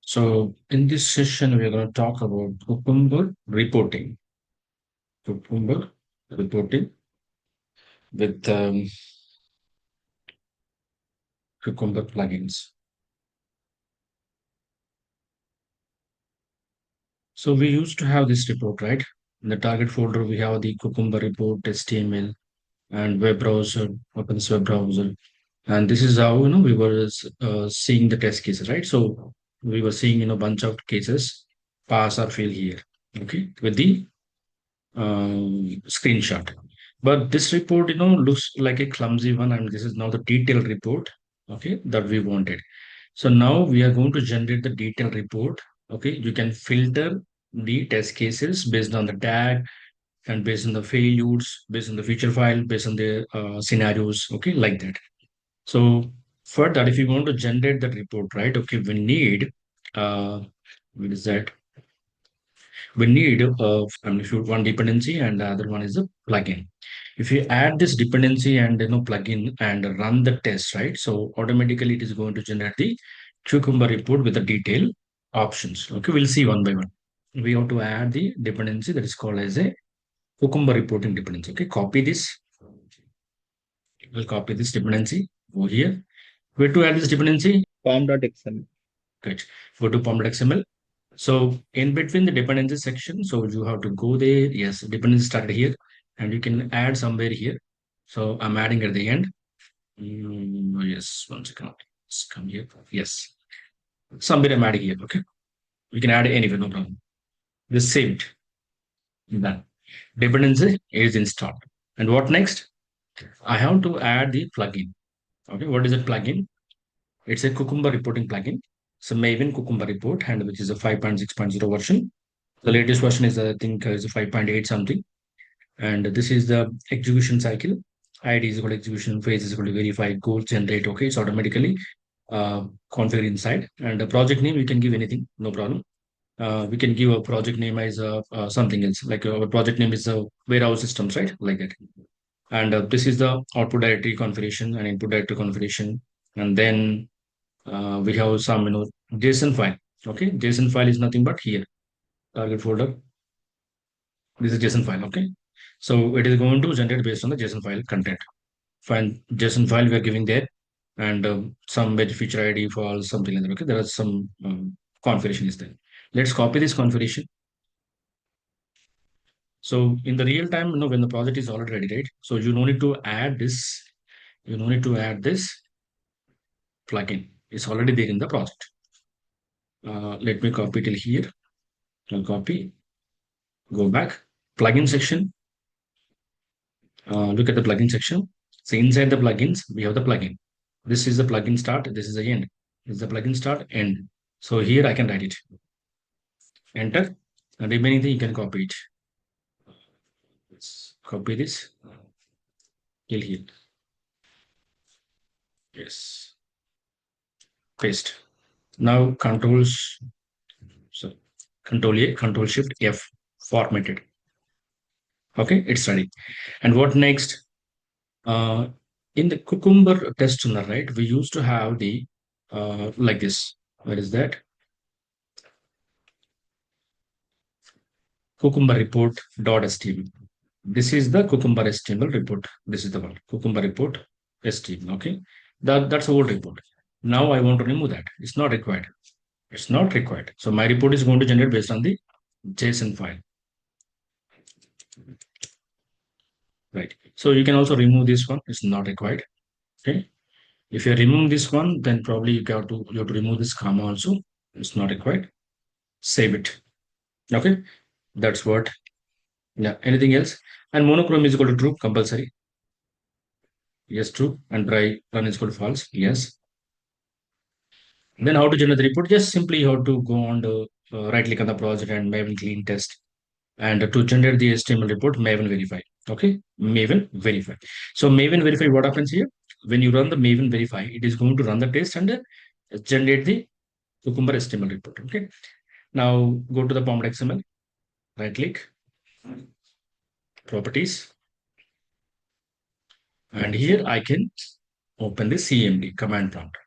So in this session, we are going to talk about Cucumber reporting. Cucumber reporting with Cucumber plugins. So we used to have this report, right? In the target folder, we have the Cucumber report, HTML, and web browser, opens web browser. And this is how, we were seeing the test cases, right? So we were seeing, bunch of cases, pass or fail here, okay, with the screenshot. But this report, looks like a clumsy one, and this is now the detailed report, okay, that we wanted. So now we are going to generate the detailed report. Okay, you can filter the test cases based on the tag and based on the failures, based on the feature file, based on the scenarios, okay, like that. So for that, if you want to generate that report, right, okay, we need what is that? We need if you one dependency and the other one is a plugin. If you add this dependency and plugin and run the test, right? So automatically it is going to generate the Cucumber report with the detail options. Okay, we'll see one by one. We have to add the dependency that is called as a Cucumber reporting dependency. Okay, copy this. We'll copy this dependency over here. Where to add this dependency? Pom.xml. Good. Go to pom.xml. So in between the dependency section, so you have to go there. Yes, dependency started here, and you can add somewhere here. So I'm adding at the end. Oh, yes, one second. Let's come here. Yes, somewhere I'm adding here. Okay, you can add anywhere, no problem. Just saved. Done. Dependency is installed. And what next? I have to add the plugin. Okay, what is a plugin? It's a Cucumber reporting plugin. It's a Maven Cucumber report, and which is a 5.6.0 version. The latest version is, I think, is 5.8 something. And this is the execution cycle. ID is equal to execution, phase is equal to verify, goal generate. Okay, it's automatically configured inside. And the project name, you can give anything, no problem. We can give a project name as something else, like our project name is warehouse systems, right? Like that. And this is the output directory configuration and input directory configuration. And then we have some, JSON file. Okay, JSON file is nothing but here, target folder. This is JSON file. Okay, so it is going to generate based on the JSON file content. Fine, JSON file we are giving there, and some edge feature ID for something like that. Okay, there are some configuration is there. Let's copy this configuration. So in the real time, when the project is already ready, right? So you don't need to add this. You don't need to add this plugin. It's already there in the project. Let me copy till here. I'll copy. Go back. Plugin section. Look at the plugin section. So inside the plugins, we have the plugin. This is the plugin start. This is the end. This is the plugin start end. So here I can write it. Enter. And remaining thing you can copy it. Let's copy this till here. Yes. Paste. Now so Control A, Control Shift F, formatted. Okay, it's ready. And what next? In the Cucumber test tuner, right? We used to have the like this. What is that? Cucumber report.html. This is the Cucumber HTML report. This is the one, Cucumber report HTML. Okay, that's the old report. Now I want to remove that. It's not required. It's not required. So my report is going to generate based on the JSON file. Right. So you can also remove this one. It's not required. Okay. If you're removing this one, then probably you have to remove this comma also. It's not required. Save it. Okay. That's what. Yeah. Anything else? And monochrome is equal to true, compulsory. Yes, true. And try run is equal to false. Yes. Then how to generate the report? Just simply you have to go on the right click on the project and Maven clean test. And to generate the HTML report, Maven verify. Okay, Maven verify. So Maven verify, what happens here? When you run the Maven verify, it is going to run the test and generate the Cucumber HTML report. Okay. Now go to the pom.xml, right click, properties, and here I can open the CMD command prompt.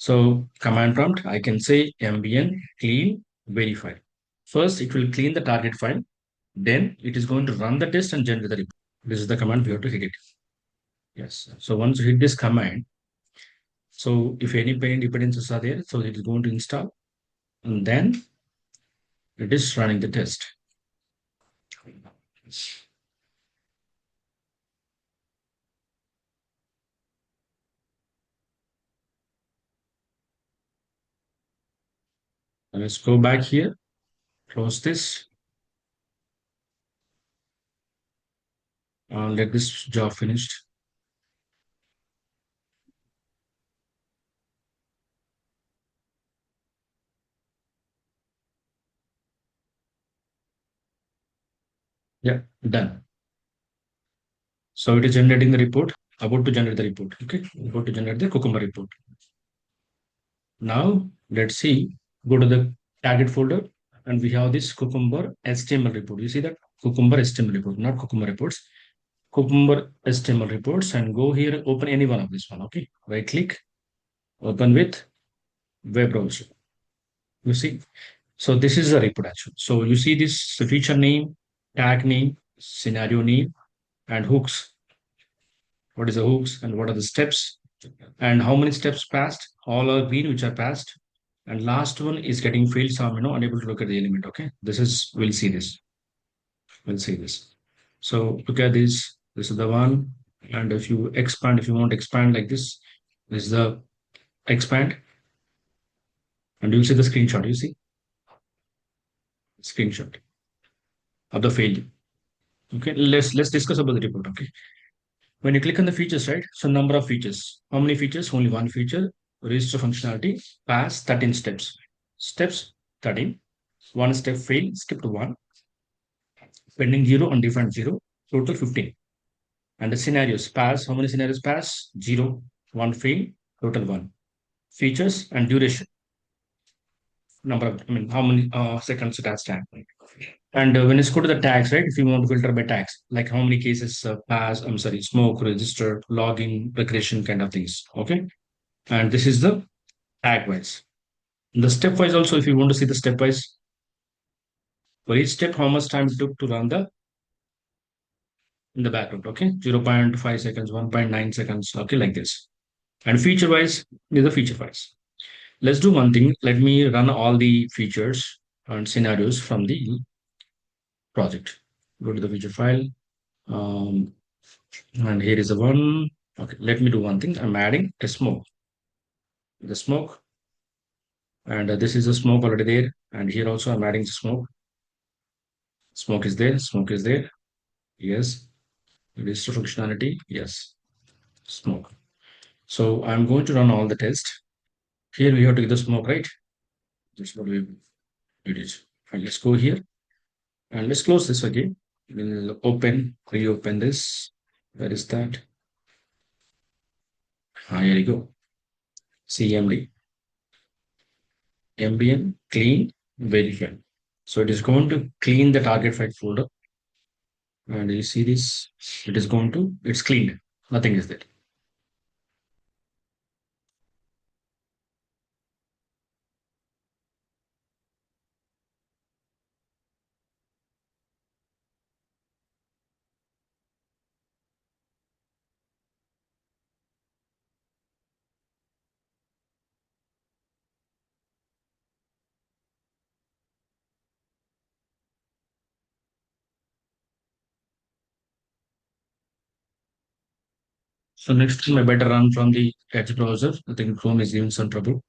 So command prompt, I can say mbn clean verify. First, it will clean the target file. Then it is going to run the test and generate the report. This is the command we have to hit it. Yes. So once you hit this command, so if any pending dependencies are there, so it is going to install and then it is running the test. And let's go back here, close this, and let this job finished. Yeah, done. So it is generating the report, about to generate the report. Okay, about to generate the Cucumber report. Now let's see, go to the target folder and we have this Cucumber HTML report. You see that Cucumber HTML report, not Cucumber reports. Cucumber HTML reports and go here, open any one of this one. Okay, right click, open with web browser. You see, so this is the report actually. So you see this feature name, tag name, scenario name, and hooks. What is the hooks and what are the steps and how many steps passed? All are green, which are passed. And last one is getting failed, so I'm unable to look at the element. Okay, this is we'll see this. We'll see this. So look at this. This is the one. And if you expand, if you want to expand like this is the expand, and you'll see the screenshot. You see screenshot of the failure. Okay, let's discuss about the report. Okay, when you click on the features, right? So number of features. How many features? Only one feature. Register functionality. Pass 13 steps. Steps 13. One step fail. Skipped one. Pending 0 and defined 0. Total 15. And the scenarios pass. How many scenarios pass? 0. One fail. Total 1. Features and duration. Number of, how many seconds it has time. And when it's go to the tags, right? If you want to filter by tags, like how many cases pass, I'm sorry, smoke, register, login, regression kind of things. Okay. And this is the tag wise. The stepwise also, if you want to see the stepwise, for each step, how much time it took to run the in the background. Okay. 0.5 seconds, 1.9 seconds. Okay. Like this. And feature wise is the feature wise. Let's do one thing. Let me run all the features and scenarios from the project. Go to the feature file. Um, and here is the one. Okay, let me do one thing. I'm adding a smoke. The smoke, and this is the smoke already there. And here also I'm adding the smoke. Smoke is there. Smoke is there. Yes. Register functionality. Yes. Smoke. So I'm going to run all the tests. Here we have to get the smoke, right? That's what we did it. And let's go here and let's close this again. We'll reopen this. Where is that? Here you go. CMD. ambient clean verify. So it is going to clean the target file folder. And you see this, it is going to, it's cleaned. Nothing is there. So next time I better run from the Edge browser. I think Chrome is giving some trouble.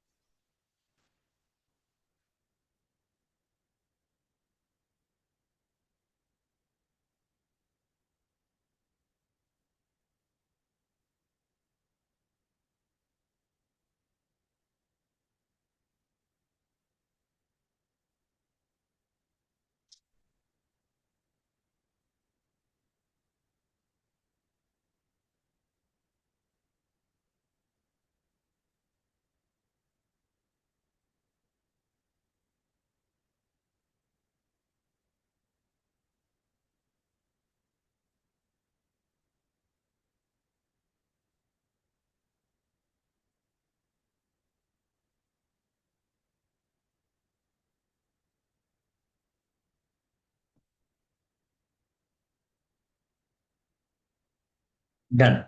Done.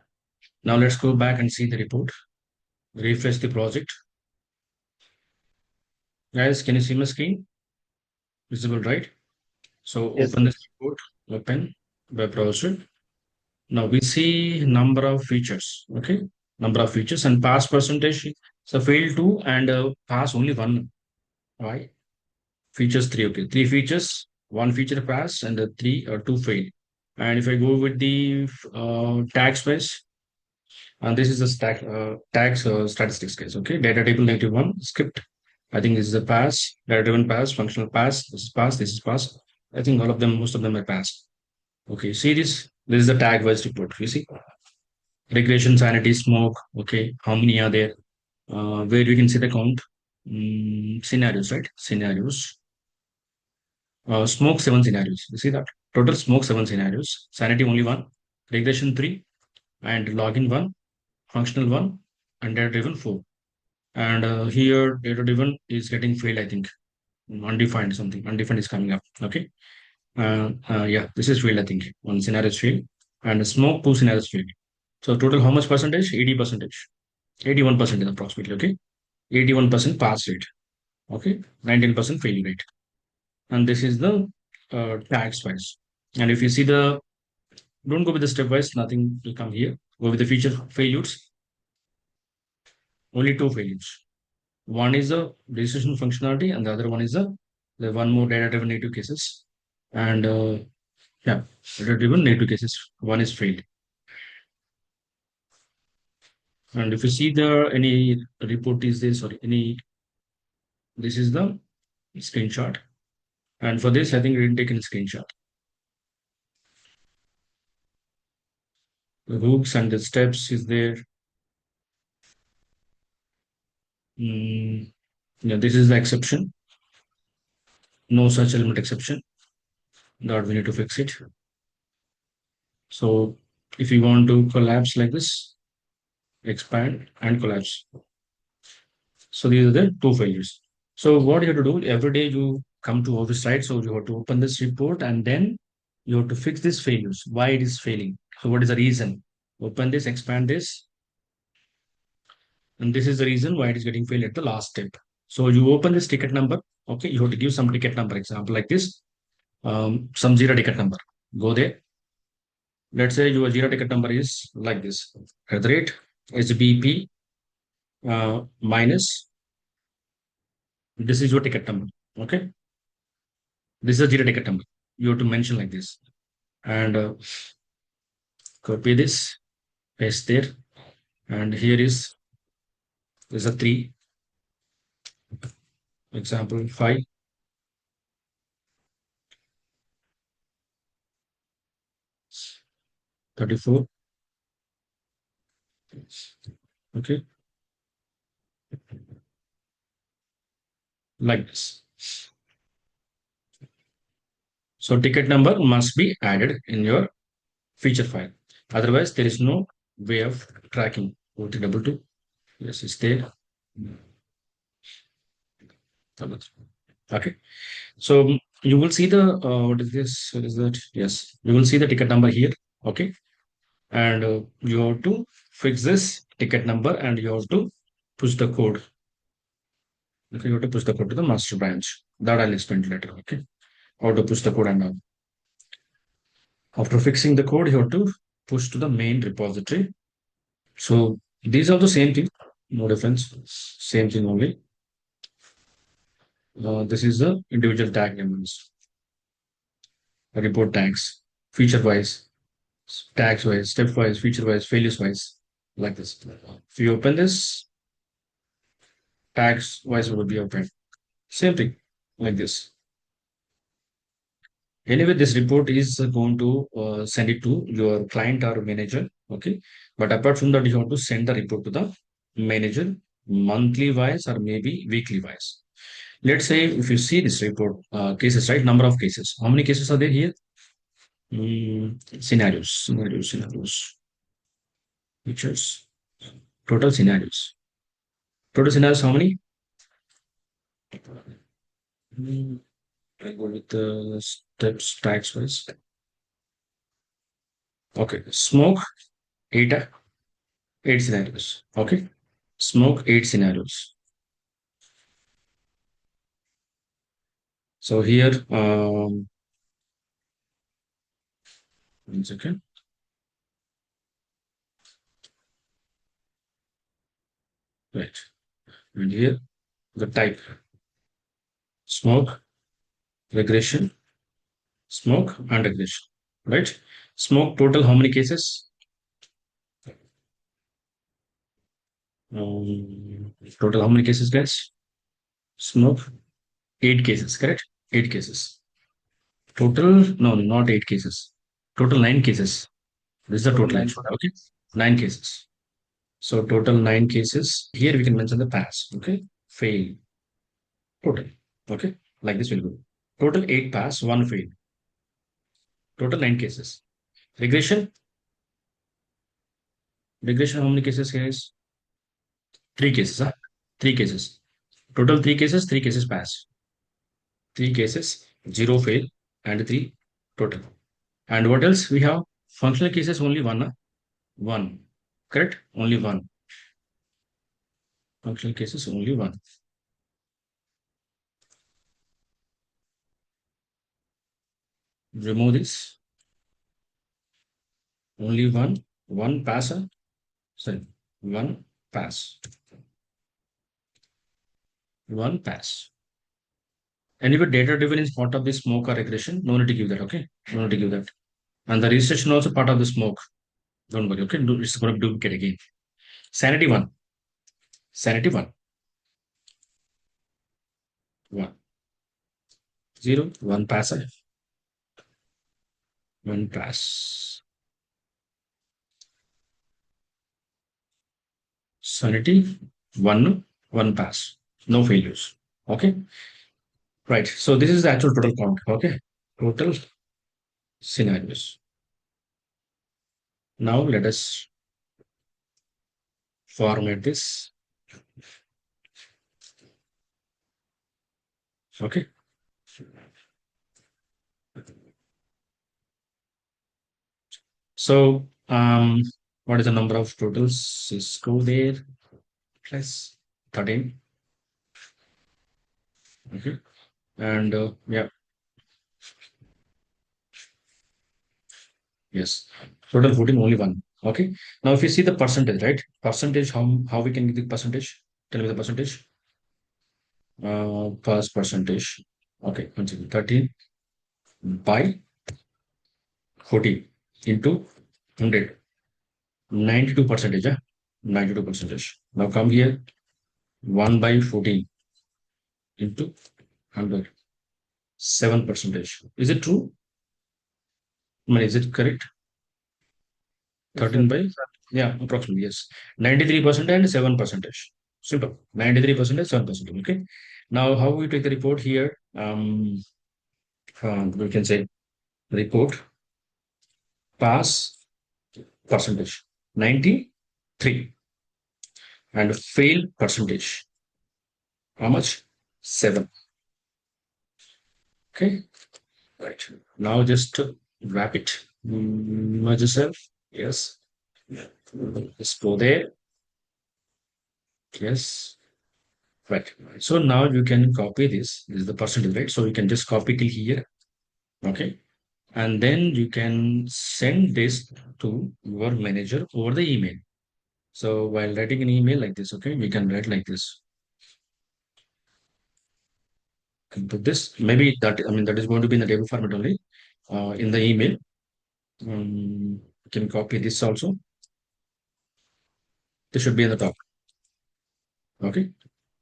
Now let's go back and see the report. Refresh the project. Guys, can you see my screen? Visible, right? So Yes, open this yes. report, open web browser. Now we see number of features, okay? Number of features and pass percentage. So fail two and pass only one, right? Features three, okay. Three features, one feature pass and three or two fail. And if I go with the tag space, and this is the tags statistics case, okay? Data table negative one, script. I think this is a pass, data driven pass, functional pass, this is pass, this is pass. I think all of them, most of them are pass. Okay, see this? This is the tag wise report. You see? Regression, sanity, smoke. Okay, how many are there? Where you can see the count. Scenarios, right? Scenarios. Smoke seven scenarios. You see that? Total smoke seven scenarios. Sanity only one. Regression three. And login one. Functional one. And data driven four. And here data driven is getting failed, I think. Undefined something. Undefined is coming up. Okay. Yeah, this is failed, I think. One scenario is failed. And smoke two scenarios failed. So total how much percentage? 80 percentage. 81% approximately. Okay. 81% pass rate. Okay. 19% failure rate. And this is the tags wise. And if you see the, don't go with the stepwise, nothing will come here. Go with the feature failures. Only two failures. One is the decision functionality, and the other one is the one more data driven native cases. And yeah, data driven native cases. One is failed. And if you see the any report is there, sorry, any this is the screenshot. And for this, I think we didn't take any screenshot. The hooks and the steps is there. Yeah, this is the exception. No such element exception. That we need to fix it. So if you want to collapse like this, expand and collapse. So these are the two failures. So what you have to do every day you come to office site. So you have to open this report and then you have to fix these failures. Why it is failing? So what is the reason? Open this, expand this, and this is the reason why it is getting failed at the last step. So you open this ticket number. Okay, you have to give some ticket number example like this. Some JIRA ticket number. Go there. Let's say your JIRA ticket number is like this. At the rate HBP minus this is your ticket number. Okay, this is a JIRA ticket number. You have to mention like this and copy this, paste there, and here is a three example 5, 34. Okay, like this. So ticket number must be added in your feature file. Otherwise, there is no way of tracking. OT double two. Yes, it's there. Okay. So you will see the what is this? What is that? Yes, you will see the ticket number here. Okay, and you have to fix this ticket number and you have to push the code. Okay, you have to push the code to the master branch. That I'll explain later. Okay, how to push the code and all. After fixing the code, you have to push to the main repository. So these are the same thing, no difference, same thing only. This is the individual tag elements, report tags, feature wise, tags wise, step wise, feature wise, failures wise, like this. If you open this, tags wise will be open. Same thing, like this. Anyway, this report is going to send it to your client or manager. Okay. But apart from that, you have to send the report to the manager monthly wise or maybe weekly wise. Let's say if you see this report, cases, right? Number of cases. How many cases are there here? Scenarios, features, total scenarios. Total scenarios, how many? Mm, I go with the steps tax wise. Okay, smoke eight, eight scenarios. Okay. Smoke eight scenarios. So here, 1 second. Right. And here, the type smoke, regression, smoke, and regression. Right. Smoke total, how many cases? Total, how many cases, guys? Smoke, eight cases, correct? Eight cases. Total, no, not eight cases. Total nine cases. This is the Total total nine. actually. Okay. Nine cases. So total nine cases. Here we can mention the pass. Okay. Fail. Total. Okay. Like this will go. Total eight pass, one fail. Total nine cases. Regression. Regression, how many cases, guys? Three cases. Huh? Three cases. Total three cases pass. Three cases, zero fail, and three total. And what else we have? Functional cases only one. Huh? One. Correct? Only one. Functional cases only one. Remove this. Only one. One pass. Huh? Sorry. One pass. One pass. Anyway, data driven is part of the smoke or regression. No need to give that. Okay. No need to give that. And the registration also part of the smoke. Don't worry. Okay. It's going to duplicate again. Sanity one. Sanity one. One. Zero. One pass. Huh? One pass. Sanity one. One pass. No failures. Okay. Right. So this is the actual total count. Okay. Total scenarios. Now let us format this. Okay. So what is the number of totals? Is go there plus 13. Okay. And yeah, yes. Total 14, only one. Okay. Now if you see the percentage, right? Percentage, how we can get the percentage? Tell me the percentage. First percentage. Okay, 13 by 14 into 100. 92 percentage. 92 percentage. Now come here. 1 by 14 into 100. 7 percentage. Is it true? I mean, is it correct? Yes, 13 sir. by, yeah, approximately, yes. 93% and 7 percentage. Simple. 93%, 7 percentage. Okay. Now, how we take the report here? We can say report pass percentage 93 and fail percentage. How much? 7. Okay. Right. Now just wrap it. Merge yourself. Yes. Just go there. Yes. Right. So now you can copy this. This is the percentage, right? So you can just copy till here. Okay. And then you can send this to your manager over the email. So while writing an email like this, okay, we can write like this. Can put this. Maybe that, I mean, that is going to be in the table format only. In the email. You can copy this also. This should be in the top. Okay.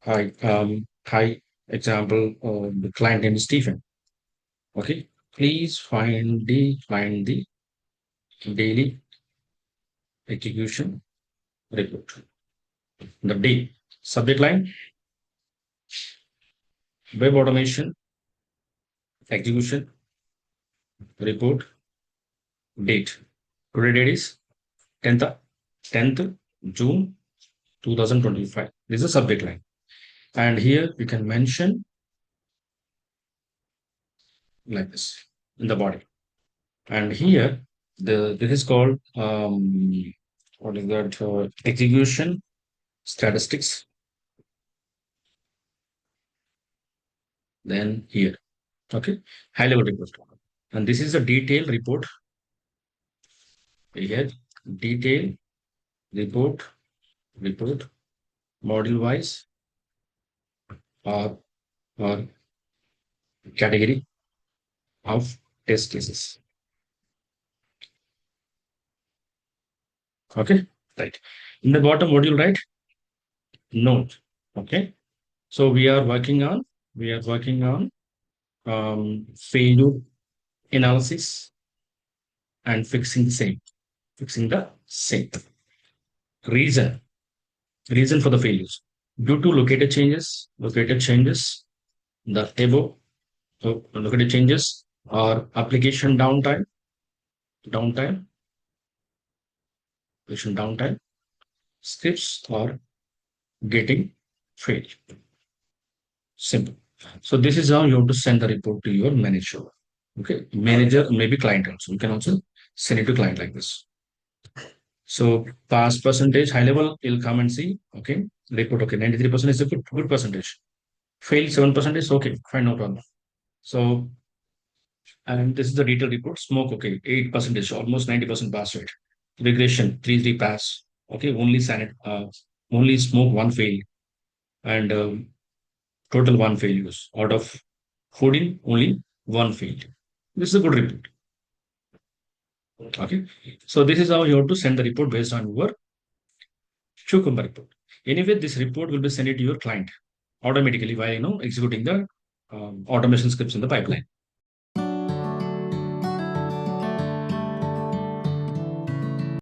Hi, example, the client name is Stephen. Okay. Please find the daily execution report. The day subject line, web automation execution report date. Today date is 10th, 10th June 2025. This is the subject line. And here we can mention like this in the body. And here this is called what is that? Execution statistics. Then here, okay, high level report. And this is a detailed report. Here, detail report, report, module wise or, or category of test cases. Okay, right. In the bottom module, right? Note. Okay. So we are working on failure analysis and fixing the same reason, reason for the failures due to located changes, the table, so located changes or downtime, application downtime, scripts are getting failed. Simple. So this is how you have to send the report to your manager. Okay, manager, maybe client also. You can also send it to client like this. So pass percentage, high level, you'll come and see. Okay, report. Okay, 93% is a good percentage. Fail 7% is okay, fine, no problem. So, and this is the detailed report. Smoke, okay, 8%, almost 90% pass rate. Regression, 3 pass. Okay, only smoke one fail, and total one failures out of 14, only one failed. This is a good report. Okay, so this is how you have to send the report based on your Cucumber report. Anyway, this report will be sent to your client automatically while executing the automation scripts in the pipeline.